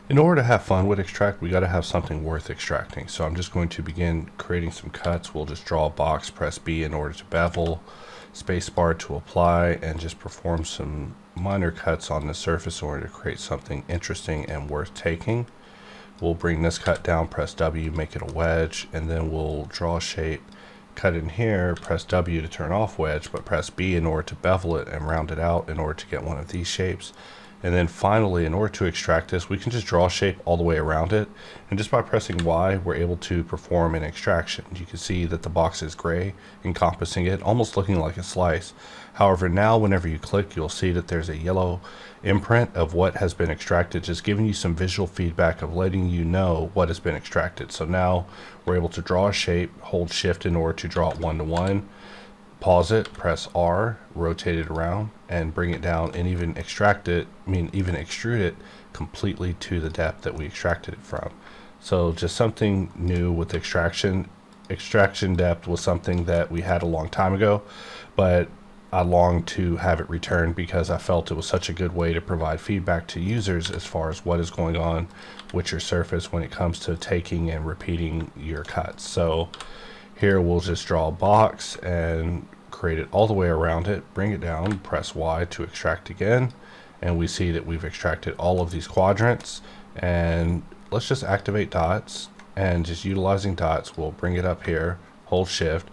In order to have fun with extract, we got to have something worth extracting. So I'm just going to begin creating some cuts. We'll just draw a box, press B in order to bevel, spacebar to apply, and just perform some minor cuts on the surface in order to create something interesting and worth taking. We'll bring this cut down, press W, make it a wedge, and then we'll draw a shape, cut in here, press W to turn off wedge, but press B in order to bevel it and round it out in order to get one of these shapes. And then finally, in order to extract this, we can just draw a shape all the way around it. And just by pressing Y, we're able to perform an extraction. You can see that the box is gray, encompassing it, almost looking like a slice. However, now whenever you click, you'll see that there's a yellow imprint of what has been extracted, just giving you some visual feedback of letting you know what has been extracted. So now we're able to draw a shape, hold shift in order to draw it one to one. Pause it, press R, rotate it around, and bring it down, and even extrude it completely to the depth that we extracted it from. So just something new with extraction. Extraction depth was something that we had a long time ago, but I longed to have it returned because I felt it was such a good way to provide feedback to users as far as what is going on with your surface when it comes to taking and repeating your cuts. So here we'll just draw a box and create it all the way around it, bring it down, press Y to extract again, and we see that we've extracted all of these quadrants. And let's just activate dots, and just utilizing dots, we'll bring it up here, hold shift,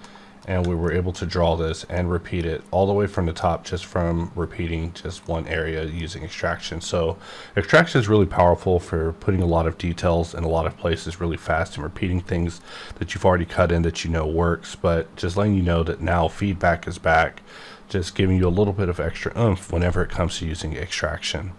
and we were able to draw this and repeat it all the way from the top just from repeating just one area using extraction. So extraction is really powerful for putting a lot of details in a lot of places really fast and repeating things that you've already cut in that you know works, but just letting you know that now feedback is back, just giving you a little bit of extra oomph whenever it comes to using extraction.